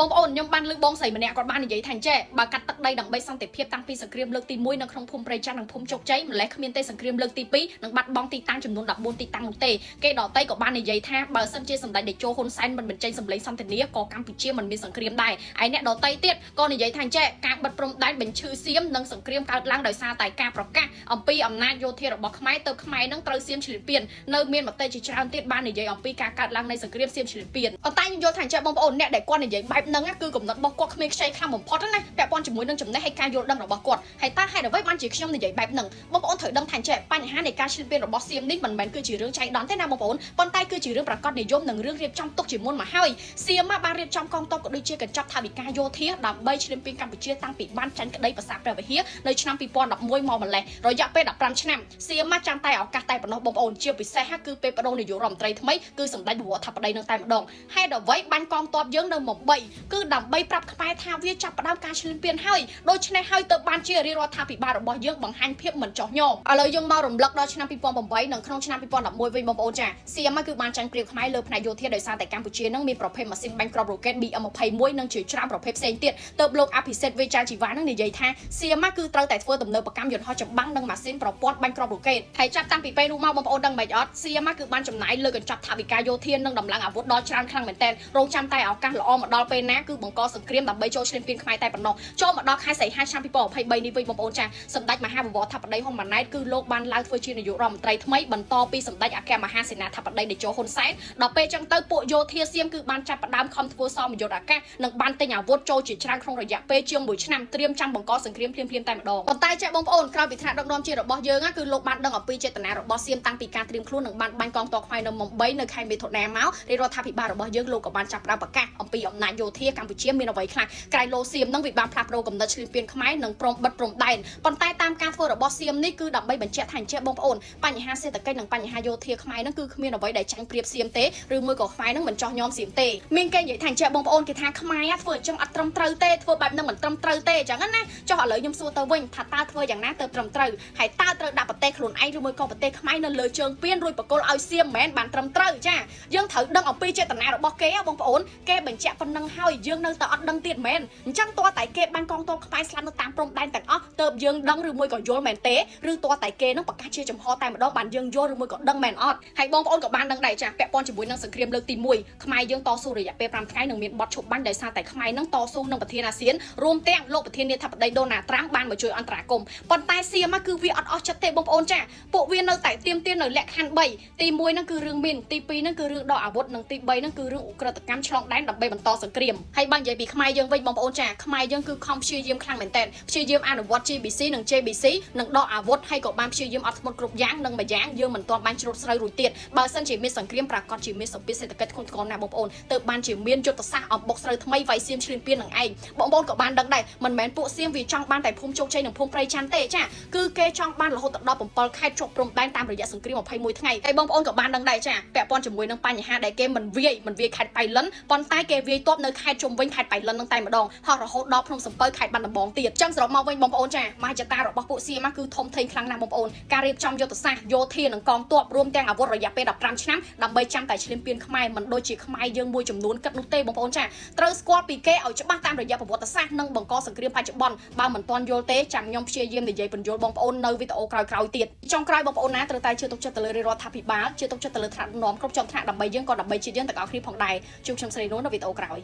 បងប្អូនខ្ញុំបានលើកបងស្រីម្នាក់គាត់បាននិយាយថាអញ្ចេះបើកាត់ទឹកដីដើម្បីសន្តិភាពតាំងពីសង្គ្រាមលើកទី1នៅក្នុងភូមិព្រៃច័ន្ទនិងភូមិជោគជ័យម្លេះគ្មានទេសង្គ្រាមលើកទី2និងបាត់បង់ទីតាំងចំនួន14ទីតាំងនោះទេគេដតៃក៏បាននិយាយថាបើសិនជាសម្ដេចតេជោហ៊ុនសែនមិនបញ្ចេញសម្លេងសន្តិនិកក៏កម្ពុជាមិនមានសង្គ្រាមដែរហើយអ្នកដតៃទៀតក៏និយាយថាអញ្ចេះការបិទព្រំដែនបញ្ឈឺសៀមនិងសង្គ្រាមកើតឡើងដោយសារតែការប្រកាសអំពីអំណាចយោធារបស់ខ្មែរទៅខ្មែរនឹងត្រូវសៀមឈ្លានពាននៅមានមតិជាច្រើនទៀតបាននិយាយអំពីការកើតឡើងនៃសង្គ្រាមសៀមឈ្លានពានប៉ុន្តែខ្ញុំយល់ថាអញ្ចេះបងប្អូនអ្នកដែលគាត់និយាយបែបហ្នឹងគឺកំណត់របស់គាត់គ្មានខ្ចីខ្លាំងបំផុតណាពាក់ព័ន្ធជាមួយនឹងចំណេះហើយការយល់ដឹងរបស់គាត់ហើយតើហេតុអ្វីបានជាខ្ញុំនិយាយបែបហ្នឹងបងប្អូនត្រូវដឹងថាចេះបញ្ហានៃការឈ្លានពានរបស់សៀមនេះមិនមែនគឺជារឿងចៃដន្យទេណាបងប្អូនប៉ុន្តែគឺជារឿងប្រកបនិយមនិងរឿងរៀបចំទុកជាមុនមកហើយសៀមបានរៀបចំកងទ័ពក៏ដូចជាកញ្ចប់ថវិកាយោធាដើម្បីឈ្លានពានកម្ពុជាតាំងពីបានចាញ់ក្តីប្រាសាទព្រះវិហារនៅឆ្នាំ2011មកម្លេះរយៈពេល15ឆ្នាំសៀមចាំតែឱកាសតែប៉ុណ្ណោះបងប្អូនជាពិសេសគឺពេលបដូរនាយករដ្ឋមន្ត្រីថ្មីគឺសម្ដេចបវរថាបតីនឹងតែម្ដងហេតុអ្វីបាញ់កងទ័ពយើងនៅមុំបីគឺដើម្បីប្រាប់ខ្មែរថាវាចាប់ផ្ដើមការឈ្លានពានហើយដូច្នេះហើយទៅបានជារាជរដ្ឋាភិបាលរបស់យើងបង្ហាញភាពមិនចោះញោមឥឡូវយើងមករំលឹកដល់ឆ្នាំ2008និងក្នុងឆ្នាំ2011វិញបងប្អូនចាសៀមគឺបានចាញ់ព្រាបខ្មែរលើផ្នែកយោធាដោយសារតែកម្ពុជានឹងមានប្រភេទម៉ាស៊ីនបាញ់គ្រាប់រ៉ុកែត BM21 និងជាច្រើនប្រភេទផ្សេងទៀតទៅលោកអភិសិទ្ធ វេចាជីវ៉ានឹងនិយាយថាសៀមគឺត្រូវតែធ្វើទំនើបកម្មយន្តហោះចម្បាំងនិងម៉ាស៊ីនប្រព័ន្ធបាញ់គ្រាប់រ៉ុកែតហើយចាប់តាំងពីពេលនោះមកបងប្អូនដឹងមិនអត់សៀមគឺបានចំណាយលើកញ្ចប់ថវិកាយោធានិងដំឡើងអាវុធដល់ច្រើនខ្លាំងមែនទែនរងចាំតែឱកាសល្អមកដល់ពេលណាគឺបង្កសង្គ្រាមដើម្បីចូលឈ្លានពានខ្មែរតែប៉ុណ្ណោះចូលមកដល់ខែសីហាឆ្នាំ2023នេះវិញបងប្អូនចាសម្ដេចមហាបវរថាបតីហ៊ុនម៉ាណែតគឺលោកបានឡើងធ្វើជានាយករដ្ឋមន្ត្រីថ្មីបន្តពីសម្ដេចអគ្គមហាសេនាធិបតីតេជោហ៊ុនសែនដល់ពេលចឹងទៅពួកយោធាសៀមគឺបានចាប់ផ្ដើមខំធ្វើសមយុទ្ធអាកាសនិងបានទិញអាវុធចូលជាច្រើនក្នុងរយៈពេលជាង1ឆ្នាំត្រៀមចាំបង្កសង្គ្រាមភ្លាមៗតែម្ដងប៉ុន្តែចាបងប្អូនក្រោយពីថ្នាក់ដឹកនាំជាតិរបស់យើងគឺលោកបានដឹងអំពីចេតនារបស់សៀមតាំងពីការត្រៀមខ្លួននិងបានបាញ់កងទ័ពខ្មែរនៅមុំបីនៅខែមិថុនាមករាជរដ្ឋាភិបាលរបស់យើងលោកក៏បានចាប់ផ្ដើមប្រកាសអំពីអំណាចយោធាកម្ពុជាមានអ្វីខ្លះក្រៃលោសៀមនឹងវាបានផ្លាស់ប្ដូរកំណត់ឈ្លានពានខ្មែរនិងព្រមបិទព្រំដែនប៉ុន្តែតាមការធ្វើរបស់សៀមនេះគឺដើម្បីបញ្ជាក់ថាអញ្ចឹងបងប្អូនបញ្ហាសេដ្ឋកិច្ចនិងបញ្ហាយោធាខ្មែរនឹងគឺគ្មានអ្វីដែលចាញ់ប្រៀបសៀមទេឬមួយក៏ខ្មែរនឹងមិនចោះញោមសៀមទេមានគេនិយាយថាអញ្ចឹងបងប្អូនគេថាខ្មែរធ្វើអញ្ចឹងអត់ត្រឹមត្រូវទេធ្វើបែបហ្នឹងមិនត្រឹមត្រូវទេអញ្ចឹងណាចុះឥឡូវខ្ញុំសួរទៅវិញថាតើធ្វើយ៉ាងណាទៅត្រឹមត្រូវហើយតើត្រូវដាក់ប្រទេសខ្លួនឯងឬមួយក៏ប្រទេសខ្មែរនៅលើជើងពានរួចបកគលឲ្យសៀមមិនមែនបានត្រឹមត្រូវចាយើងត្រូវដឹងអំពីចេតនារបស់គេបងប្អូនគេបញ្ជាក់ប៉ុណ្ណឹងហើយយើងនៅតែអត់ដឹងទៀតមែនអញ្ចឹងតើតែគេបានកងទ័ពខ្មែរស្លាប់នៅតាមព្រំដែនទាំងអស់ទៅយើងដឹងឬមួយក៏យល់មែនទេឬតើតែគេនឹងប្រកាសជាចំហតែម្ដងបានយើងយល់ឬមួយក៏ដឹងមែនអត់ហើយបងប្អូនក៏បានដឹងដែរចាពាក់ព័ន្ធជាមួយនឹងសង្គ្រាមលើកទី1ខ្មែរយើងតស៊ូរយៈពេល5ថ្ងៃនឹងមានបទឈប់បាញ់ដោយសារតែខ្មែរនឹងតស៊ូនឹងប្រធានអាស៊ានរួមទាំងលោកប្រធានាធិបតីដូណាល់ត្រាំបានមកជួយអន្តរាគមន៍ប៉ុន្តែសៀមគឺវាអត់អស់ចិត្តទេបងប្អូនចាពួកវានៅតែទៀមទាននៅលក្ខខណ្ឌ3ទី1ហ្នឹងគឺរឿងមីនទី2ហ្នឹងគឺរឿងដកអាវុធនិងទី3ហ្នឹងគឺរឿងឧក្រិដ្ឋកម្មឆ្លងដែនដើម្បីបន្តសង្គ្រាមហើយបើនិយាយពីខ្មែរយើងវិញបងប្អូនចាខ្មែរយើងគឺខំព្យាយាមខ្លាំងមែនតើព្យាយាមអនុវត្ត GBC និង JBC និងដកអាវុធហើយក៏បានព្យាយាមអត់ធ្មត់គ្រប់យ៉ាងនិងមួយយ៉ាងយើងមិនទាន់បានជ្រុតស្រូវរួចទៀតបើសិនជាមានសង្គ្រាមប្រកាសជាមានសម្ពាធសេដ្ឋកិច្ចធ្ងន់ធ្ងរណាស់បងប្អូនទៅបានជាមានយុទ្ធសាស្ត្រអំបុកស្រូវថ្មីវាយសៀមឈ្លានពាននឹងឯងបងប្អូនក៏បានដឹងដែរមិនមែនពួកសៀមវាចង់បានតែភូមិជោគជ័យនិងភូមិព្រៃច័ន្ទទេចាគឺគេចង់បានរហូតដល់7ខេត្តជាប់ព្រំដែនតាមរយៈសង្គ្រាម21ថ្ងៃហើយបងប្អូនក៏បានដឹងដែរចាពាក់ព័ន្ធជាមួយនឹងបញ្ហាដែលគេមិនវាយខេត្តបៃលិនប៉ុន្តែគេវាយទ័ពនៅខេត្តជុំវិញខេត្តបៃលិននឹងតែម្ដងហោះរហូតដល់ភ្នំសំពៅខេត្តបាត់ដំបងទៀតចឹងសរុបមកវិញបងប្អូនចាមហិច្ឆតារបស់ពួកសៀមគឺធំធេងខ្លាំងណាស់បងប្អូនការរៀបចំយុទ្ធសាស្ត្រយោធានិងកងទ័ពរួមទាំងអាវុធរយៈពេល15ឆ្នាំដើម្បីចាំតែឈ្លានពានខ្មែរមិនដូចជាខ្មែរយើងមួយចំនួនគិតនោះទេបងប្អូនចាត្រូវស្គាល់ពីគេឲ្យច្បាស់តាមរយៈប្រវត្តិសាស្ត្រនិងបង្កសង្គ្រាមបច្ចុប្បន្នបើមិនទាន់យល់ទេចាំខ្ញុំព្យាយាមនិយាយបញ្យល់បងប្អូននៅវីដេអូក្រោយៗទៀតចុងក្រោយបងប្អូនណាត្រូវតែជឿទុកចិត្តទៅលើរាជរដ្ឋាភិបាលជឿទុកចិត្តទៅលើថ្នាក់ដឹកនាំគ្រប់ជាន់ថ្នាក់ដើម្បីយើងក៏ដើម្បីជាតិយើងទាំងអស់គ្នាផងដែរជួបខ្ញុំស្រីនូននៅវីដេអូក្រោយ